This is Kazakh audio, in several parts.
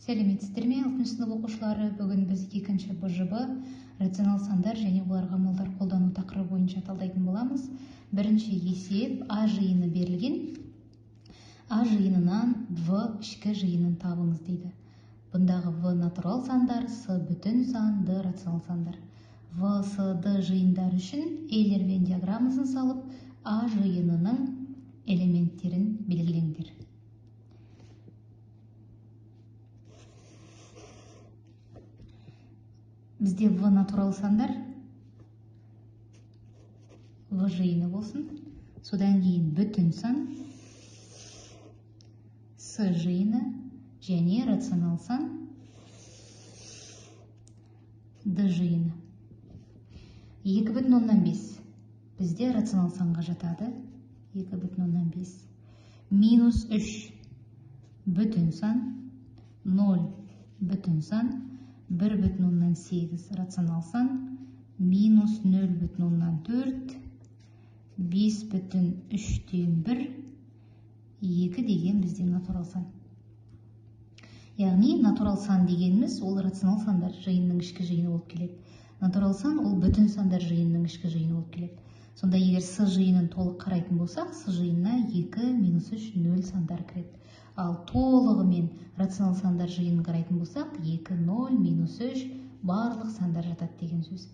Сәлеметсіздер ме, 6 сынып оқушылары? Бүгін біз 2-ші БЖБ рационал сандар және оларға амалдар қолдану тақырыбы бойынша талдайтын боламыз. Бірінші есеп А жиыны берілген. А жиынынан В ішкі жиынын табыңыз дейді. Бұндағы В натурал сандар, С бүтін сан, Д рационал сандар. В, С, Д жиындар үшін Эйлер-Вен диаграммасын салып, А жиынының элементтерін белгілеңдер. Бізде В натурал сандар, В жиыны болсын. Содан кейін бүтін сан, С жиыны және рационал сан, Д жиыны. 2,5 бізде рационал санға жатады. 2,5 минус 3 бүтін сан, 0 бүтін сан, 1,8 рационал сан, минус 0,4, 5,3/1, 2 деген бізде натурал сан. Яғни натурал сан дегеніміз ол рационал сандар жиынның ішкі жиыны болып келеді. Натурал сан ол бүтін сандар жиынның ішкі жиыны болып келеді. Сонда егер С жиынын толық қарайтын болсақ, С жиынына 2, минус 3, 0 сандар кіреді. Ал толығымен рационал сандар жиынын қарайтын болсақ, 2, 0, минус 3 барлық сандар жатады деген сөз.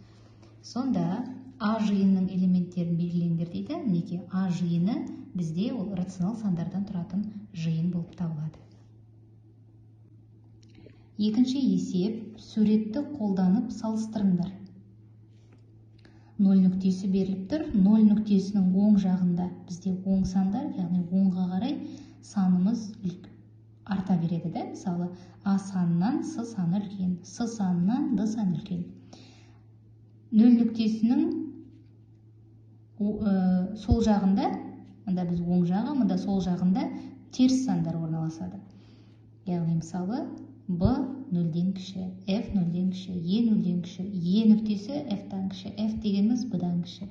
Сонда А жиынның элементтерін белгілеңдер дейді. Мінекей А жиыны бізде ол рационал сандардан тұратын жиын болып табылады. Екінші есеп, суретті қолданып салыстырыңдар. 0 нүктесі беріліп тұр. 0 нүктесінің оң жағында бізде оң сандар, яғни оңға қарай санымыз арта береді. Мысалы, А санынан С саны үлкен, С санынан Д саны үлкен. 0 нүктесінің сол жағында, мұнда біз оң жағы, мұнда сол жағында теріс сандар орналасады. Яғни мысалы, Б 0-ден кіші, F 0-ден кіші, E 0-ден кіші, E нүктесі F-тан кіші, F дегеніміз B-дан кіші.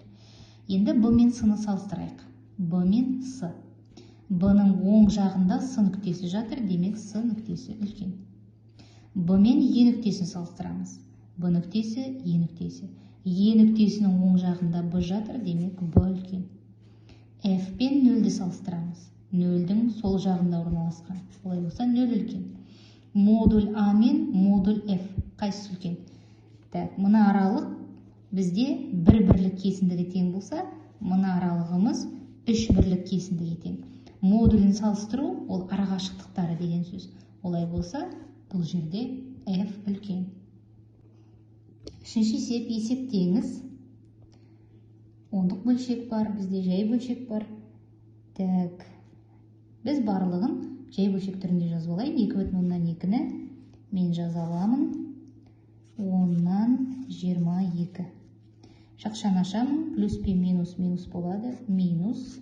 Енді B мен С-ны салыстырайық. B мен С. B-ның оң жағында С нүктесі жатыр, демек С нүктесі үлкен. B мен E нүктесін салыстырамыз. B нүктесі, E нүктесі. E нүктесінің оң жағында B жатыр, демек B үлкен. F пен 0-ді салыстырамыз. 0-дің сол жағында орналасқан. Олай болса 0 үлкен. Модуль А мен модуль F қайсысы үлкен? Мына аралық бізде 1 бірлік кесіндігі тең болса, мына аралығымыз 3 бірлік кесіндігі тең. Модулін салыстыру ол арақашықтықтары деген сөз. Олай болса, бұл жерде F үлкен. Үшінші есеп, есептеңіз. Ондық бөлшек бар, бізде жай бөлшек бар. Біз барлығын жай бөлшек түрінде жазып алайын. 2,2-ні мен жаза аламын. 10-нан 22. Шақшаны ашамын. Плюс пен минус болады. Минус.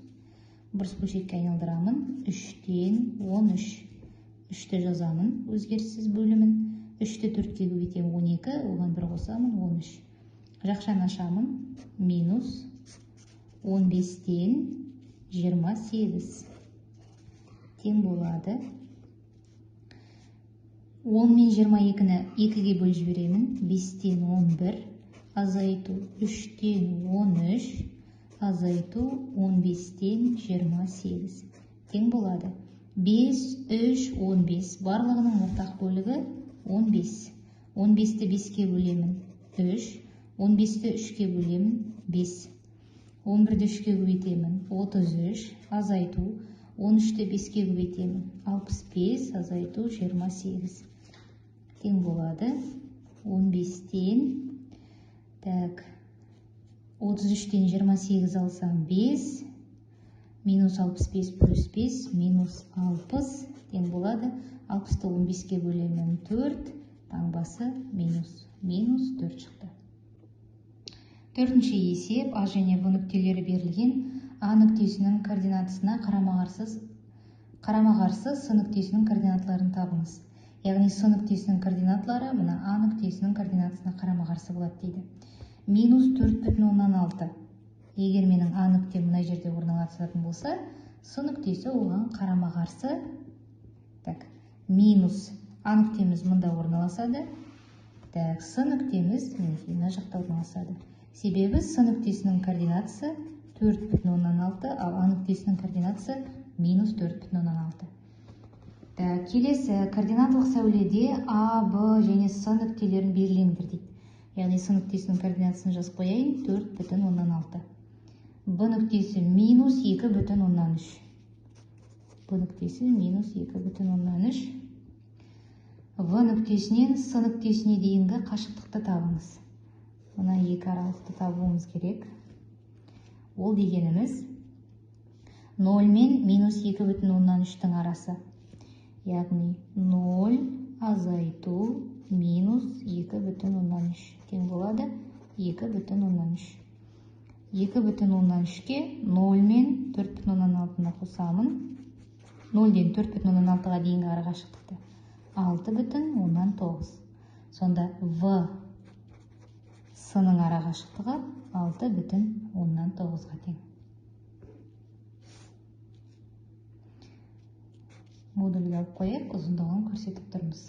Бұрыс бөлшекке айналдырамын. 3-тен 13. 3-ті жазамын. Өзгеріссіз бөлімін. 3-ті 4-ке көбейтемін. 12. Оған 1 қосамын. 13. Жақшаны ашамын. Минус 15-тен 28. Тең болады. 10 мен 22-ні 2-ге бөліп жіберемін. 5-тен 11, азайту 3-тен 13, азайту 15-тен 28. Тең болады. 5, 3, 15. Барлығының ортақ бөлігі 15. 15-ті 5-ке бөлемін. 3. 15-ті 3-ке бөлемін. 5. 11-ді 3-ке көбейтемін. 33, азайту 13-ті 5-ке көбейтемін. 65, азайту 28. Тең болады. 15-тен 33-тен 28 алсам 5, минус 65 плюс 5, минус 60. Тең болады. 60-ты 15-ке бөлемін. 4, таңбасы минус 4 шықты. Төртінші есеп, А және В нүктелері берілген. А нүктесінің координатысына қарама-қарсы С нүктесінің координаталарын табыңыз. Яғни С нүктесінің координаталары мына А нүктесінің координатысына қарама-қарсы болады дейді. Минус 4,6. Егер менің А нүктем мына жерде орналасатын болса, С нүктесі оған қарама-қарсы минус А нүктеміз мұнда орналасады. Так, С нүктеміз мына жақта орналасады. Себебі С нүктесінің координатасы 4,6, ал А нүктесінің координатасы минус 4,6. Так, келесі координаталық сәуледе А, Б және С нүктелерін белгілеңдір дейді. Яғни С нүктесінің координатасын жазып қояйын, 4,6. Б нүктесі минус 2,3. Б нүктесі минус 2,3. В нүктесінен С нүктесіне дейінгі қашықтықты табыңыз. Мына екі аралықты табуымыз керек. Ол дегеніміз 0 мен минус 2,3-тің арасы. Яғни 0 азайту минус 2,3 тең болады 2,3. 2,3-ке 0 мен 4,6-ны қосамын. 0-ден 4,6-ға дейінгі арақашықтықты 6,9. Сонда В С-ның арақашықтығы 6,9-ға тең. Модульді алып қояйық, ұзындығын көрсетіп тұрмыз.